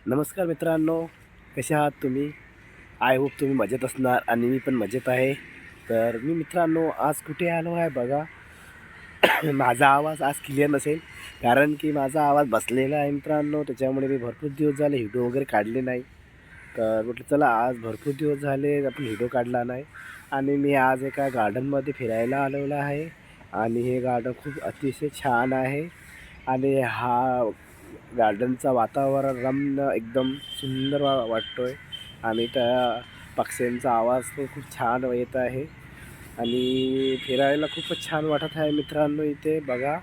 नमस्कार मित्रांनो, कसे आहात तुम्ही? आय होप तुम्ही मजेत असणार आणि मी पण मजेत आहे. तर मी मित्रांनो आज कुठे आलो आहे बघा. माझा आवाज आज क्लिअर नसेल कारण की माझा आवाज बसलेला आहे मित्रांनो. त्याच्यामुळे मी भरपूर दिवस झाले व्हिडिओ वगैरे काढले नाही. तर म्हटलं चला आज भरपूर दिवस झाले आपण व्हिडिओ काढला नाही आणि मी आज एका गार्डनमध्ये फिरायला आलेलो आहे आणि हे गार्डन खूप अतिशय छान आहे आणि हा गार्डनचा वातावरण रम्य एकदम सुंदर वाटतोय आणि त्या पक्ष्यांचा आवाज पण खूप छान येत आहे आणि फिरायला खूपच छान वाटत आहे मित्रांनो इथे बघा.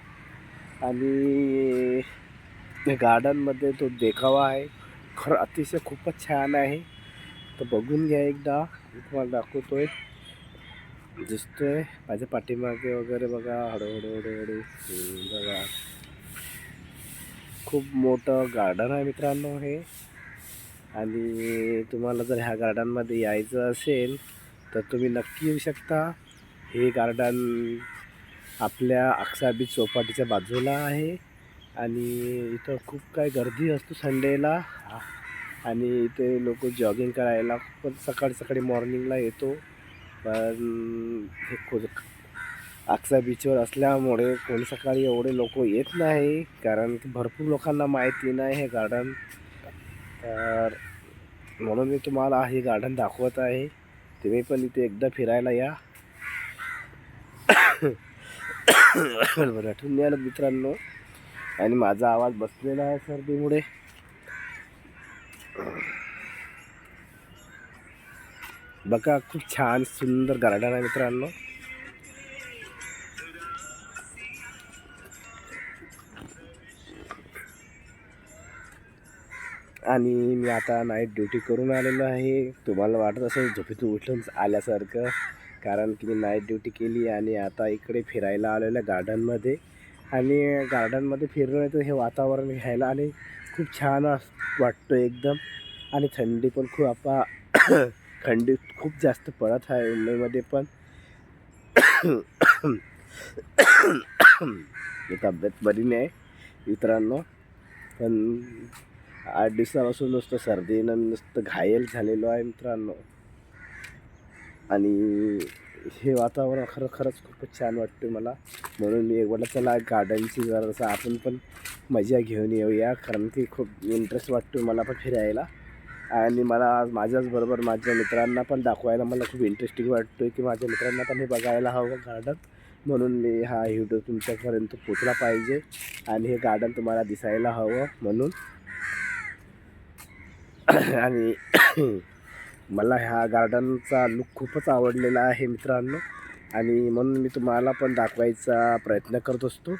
आणि गार्डनमध्ये तो देखावा आहे खरं अतिशय खूपच छान आहे. तर बघून घ्या एकदा, मी तुम्हाला दाखवतोय. दिसतोय माझ्या पाठीमागे वगैरे बघा, हळूहळू हळूहळू बघा. खूप मोठं गार्डन आहे मित्रांनो हे. आणि तुम्हाला जर ह्या गार्डनमध्ये यायचं असेल तर तुम्ही नक्की येऊ शकता. हे गार्डन आपल्या अक्सा बीच चौपाटीच्या बाजूला आहे आणि इथं खूप काय गर्दी असतो संडेला. आणि इथे लोक जॉगिंग करायला पण सकाळी सकाळी मॉर्निंगला येतो. पण हे अक्सा बीचवर असल्यामुळे कोणी सकाळी एवढे लोक येत नाही कारण की भरपूर लोकांना माहिती नाही हे गार्डन. तर म्हणून मी तुम्हाला हे गार्डन दाखवत आहे. तुम्ही पण इथे एकदा फिरायला या. आठवून द्या मित्रांनो. आणि माझा आवाज बसलेला आहे सर्दीमुळे. बघा खूप छान सुंदर गार्डन आहे मित्रांनो. आणि मी आता नाईट ड्युटी करून आलेलो आहे. तुम्हाला वाटत असेल झोपेतून उठून आल्यासारखं कारण की मी नाईट ड्युटी केली आणि आता इकडे फिरायला आलेलं गार्डनमध्ये. आणि गार्डनमध्ये फिरणं येतं हे वातावरण घ्यायला आणि खूप छान वाटतं एकदम. आणि थंडी पण खूप थंडी खूप जास्त पडत आहे मुंबईमध्ये पण. मी तब्येत बरी नाही मित्रांनो, पण 8 दिवसापासून नुसतं सर्दीनं नुसतं घायल झालेलो आहे मित्रांनो. आणि हे वातावरण खरंच खूपच छान वाटतं मला. म्हणून मी एक चला गार्डनची जरासं आपण पण मजा घेऊन येऊया कारण की खूप इंटरेस्ट वाटतो मला पण फिरायला. आणि मला आज माझ्याचबरोबर माझ्या मित्रांना पण दाखवायला मला खूप इंटरेस्टिंग वाटतो की माझ्या मित्रांना पण हे बघायला हवं गार्डन. म्हणून मी हा व्हिडिओ तुमच्यापर्यंत पोचला पाहिजे आणि हे गार्डन तुम्हाला दिसायला हवं म्हणून. आणि मला ह्या गार्डनचा लुक खूपच आवडलेला आहे मित्रांनो. आणि म्हणून मी तुम्हाला पण दाखवायचा प्रयत्न करत असतो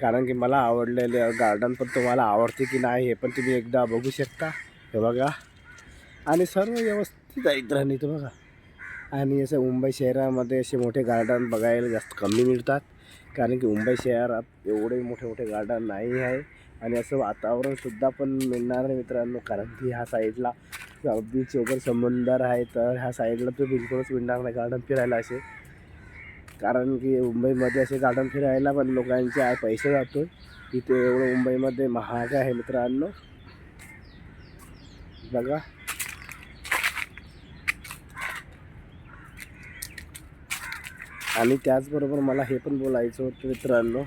कारण की मला आवडलेले गार्डन पण तुम्हाला आवडते की नाही हे पण तुम्ही एकदा बघू शकता. हे बघा आणि सर्व व्यवस्थित आहे इतरांनी तर बघा. आणि असं मुंबई शहरामध्ये असे मोठे गार्डन बघायला जास्त कमी मिळतात कारण की मुंबई शहरात एवढे मोठे मोठे गार्डन नाही आहे. आणि असं वातावरणसुद्धा पण मिळणार नाही मित्रांनो कारण की ह्या साईडला बीच वगैरे समुंदर आहे तर ह्या साईडला तो बिलकुलच मिळणार नाही गार्डन फिरायला असे. कारण की मुंबईमध्ये असे गार्डन फिरायला पण लोकांचे पैसे जातो. इथे एवढं मुंबईमध्ये महाग आहे मित्रांनो बघा. आणि त्याचबरोबर मला हे पण बोलायचं होतं मित्रांनो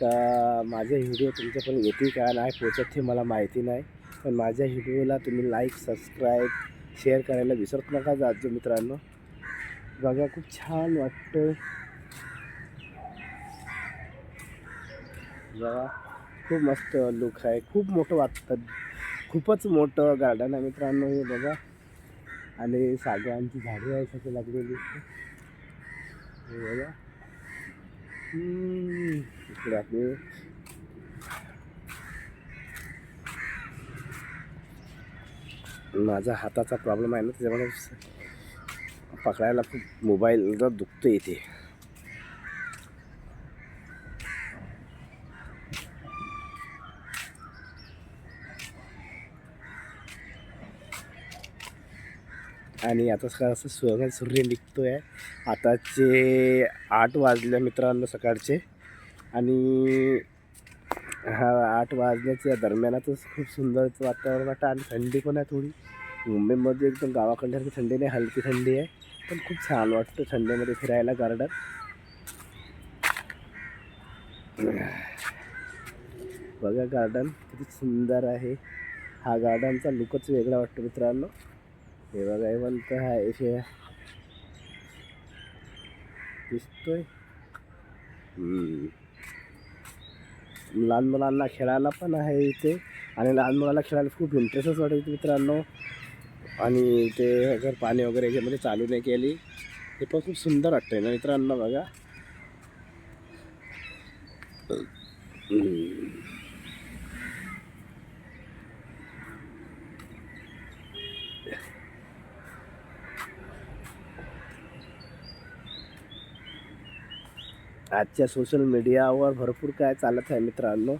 का माझे व्हिडिओ तुमच्यापर्यंत येते का नाही पोचत हे मला माहिती नाही. पण माझ्या व्हिडिओला तुम्ही लाईक सबस्क्राईब शेअर करायला विसरत नका जातो मित्रांनो. बघा खूप छान वाटतं बघा. खूप मस्त लुक आहे. खूप मोठं वाटतं. खूपच मोठं गार्डन आहे मित्रांनो हे बघा. आणि सागवानची झाडे आहे सगळी लागलेली हे बघा. इकडे आपले माझा हाताचा प्रॉब्लेम आहे ना त्याच्यामुळे पकडायला खूप मोबाईलला दुखतं येते. आणि आता असं सूर्य निघतो आहे. आताचे 8 वाजले मित्रांनो सकाळचे. आणि हा 8 वाजण्याच्या दरम्यानातच खूप सुंदर वातावरण वाटतं आणि थंडी पण आहे थोडी. मुंबईमध्ये एकदम गावाकडल्यासारखी थंडी नाही, हलकी थंडी आहे, पण खूप छान वाटतं थंडीमध्ये फिरायला गार्डन. बघा गार्डन किती सुंदर आहे. हा गार्डनचा लुकच वेगळा वाटतो मित्रांनो. हे बघा हे म्हणतं आहे दिसतोय. लहान मुलांना खेळायला पण आहे इथे आणि लहान मुलांना खेळायला खूप इंटरेस्टच वाटत मित्रांनो. आणि ते अगर पाणी वगैरे याच्यामध्ये चालू नाही केली ते पण खूप सुंदर वाटतंय ना मित्रांनो. बघा आजच्या सोशल मीडियावर भरपूर काय चालत आहे मित्रांनो.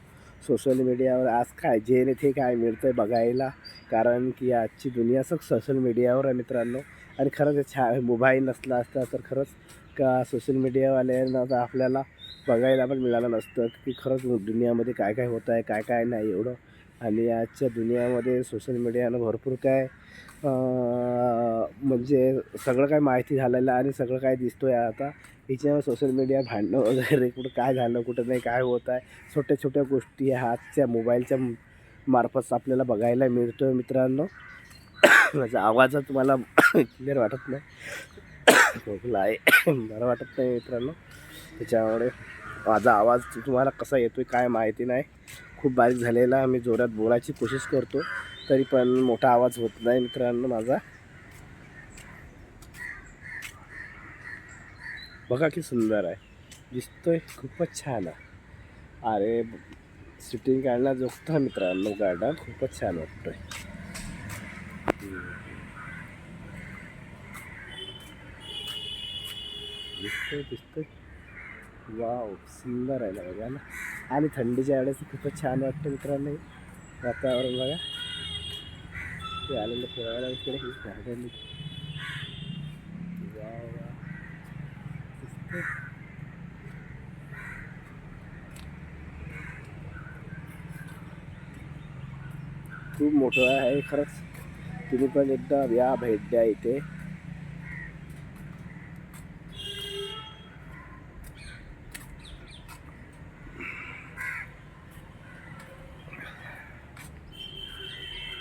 सोशल मीडियावर आज काय जे नाही ते काय मिळतं आहे बघायला, कारण की आजची दुनिया सोशल मीडियावर आहे मित्रांनो. आणि खरंच मोबाईल नसला असता तर खरंच का सोशल मीडियावाल्यांना तर आपल्याला बघायला पण मिळालं नसतं की खरंच दुनियामध्ये काय काय होत आहे काय काय नाही एवढं. आणि आजच्या दुनियामध्ये सोशल मीडियानं भरपूर काय म्हणजे सगळं काय माहिती झालेलं आणि सगळं काय दिसतो आहे आता. हिच्यावर सोशल मीडिया भांडणं वगैरे कुठं काय झालं कुठं नाही काय होत आहे छोट्या छोट्या गोष्टी हातच्या मोबाईलच्या मार्फत आपल्याला बघायला मिळतो आहे मित्रांनो. माझा आवाज तुम्हाला क्लिअर वाटत नाही, खोकला आहे बरं वाटत नाही मित्रांनो, त्याच्यामुळे माझा आवाज तुम्हाला कसा येतो आहे काय माहिती नाही. खूप बारीक झालेला, मी जोरात बोलायची कोशिश करतो तरी पण मोठा आवाज होत नाही मित्रांनो माझा. बघा की सुंदर आहे, दिसतोय खूपच छान आहे. अरे शूटिंग काढण्यात जोगता मित्रांनो गार्डन खूपच छान वाटतोय. दिसतोय दिसतोय वाव सुंदर आहे ना बघा ना. आणि थंडीच्या वेळेस खूपच छान वाटतं मित्रांनो वातावरण. बघा ते आलेलं फिरायला इकडे हे गार्डन वाव दिसतंय. खूप मोठं आहे खरंच, तुम्ही पण एकदा या भेट द्या इथे.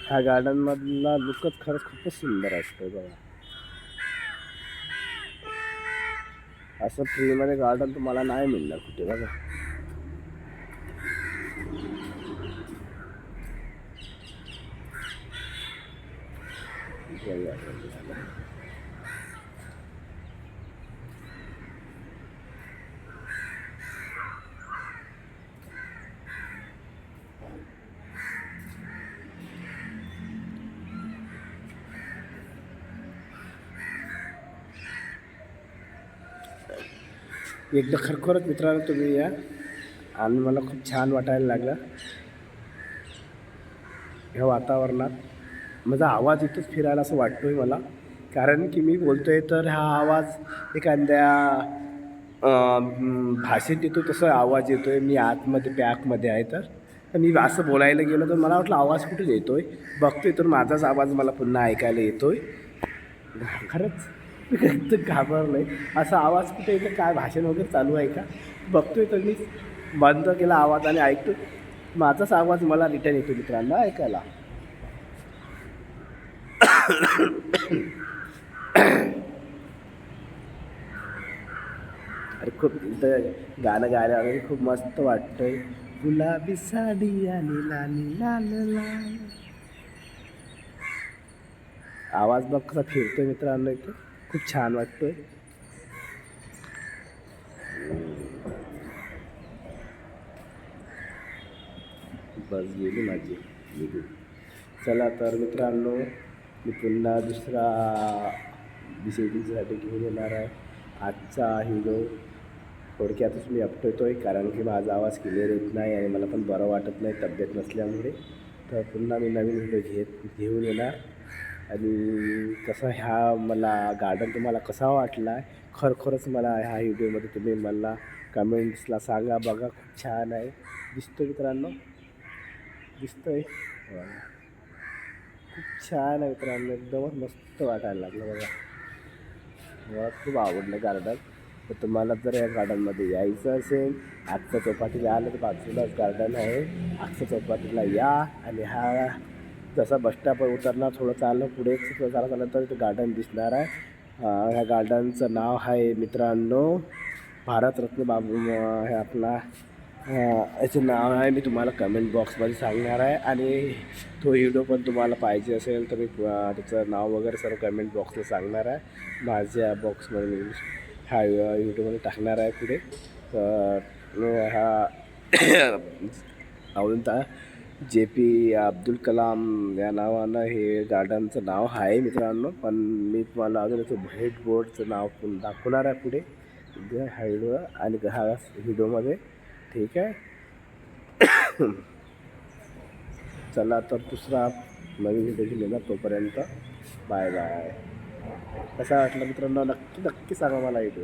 ह्या गार्डनमधला लुकच खरंच खूपच सुंदर असतं बघा. असं फ्रीमध्ये गार्डन तुम्हाला नाही मिळणार कुठे बघा. एकदा खरोखरच मित्रांनो तुम्ही या, आणि मला खूप छान वाटायला लागलं ह्या वातावरणात. माझा आवाज इथंच फिरायला असं वाटतोय मला, कारण की मी बोलतोय तर हा आवाज एखाद्या भाषेत येतो तसा आवाज येतोय. मी आतमध्ये पॅकमध्ये आहे तर मी असं बोलायला गेलो तर मला वाटलं आवाज कुठे येतोय, बघतोय तर माझाच आवाज मला पुन्हा ऐकायला येतोय. खरंच मी एकदम घाबरलोय, असा आवाज कुठे येतो काय भाषण वगैरे चालू आहे का. बघतोय तर मी बंद केला आवाज आणि ऐकतो माझाच आवाज मला रिटर्न येतो मित्रांनो ऐकायला. अरे खूप इथं गाणं गायला वगैरे खूप मस्त वाटतंय. गुलाबी साडी आणि लाली लाल लाल, आवाज बघ कसा फिरतोय मित्रांनो इथे, खूप छान वाटतोय. बस गेली माझी गेली. चला तर मित्रांनो मी पुन्हा दुसरा विषयसाठी घेऊन येणार आहे. आजचा व्हिडिओ थोडक्यातच मी अपडेट आहे, कारण की माझा आवाज क्लिअर येत नाही आणि मला पण बरं वाटत नाही तब्येत नसल्यामुळे. तर पुन्हा मी नवीन व्हिडिओ घेऊन येणार. आणि कसं ह्या मला गार्डन तुम्हाला कसा वाटला आहे, खरोखरच मला ह्या व्हिडिओमध्ये तुम्ही मला कमेंट्सला सांगा. बघा खूप छान आहे. दिसतो मित्रांनो, दिसतोय खूप छान आहे मित्रांनो, एकदमच मस्त वाटायला लागलं बघा. मला खूप आवडलं गार्डन. तर तुम्हाला जर या गार्डनमध्ये यायचं असेल, आगच्या चौपाटीला आलं तर बाजूलाच गार्डन आहे. आगच्या चौपाटीला या आणि हा जसा बस स्टॉपवर उतरणार थोडं चाललं पुढे चालल्यानंतर ते गार्डन दिसणार आहे. ह्या गार्डनचं नाव आहे मित्रांनो भारतरत्न बाबू हे आपला याचं नाव आहे. मी तुम्हाला कमेंट बॉक्समध्ये सांगणार आहे आणि तो व्हिडिओ पण तुम्हाला पाहिजे असेल तर मी त्याचं नाव वगैरे सर्व कमेंट बॉक्सला सांगणार आहे. माझ्या बॉक्समध्ये मी हा व्हिडिओमध्ये टाकणार आहे पुढे. तर हा आवडून JP अब्दुल कलाम या नावानं हे गार्डनचं नाव आहे मित्रांनो. पण मी तुम्हाला अजून याचं व्हाईट बोर्डचं नाव पण दाखवणार आहे पुढे हा व्हिडिओ आणि हा व्हिडिओमध्ये. ठीक आहे. चला तर दुसरा नवीन व्हिडिओ घेऊन तोपर्यंत बाय बाय. कसा वाटला मित्रांनो नक्की नक्की सांगा मला व्हिडिओ.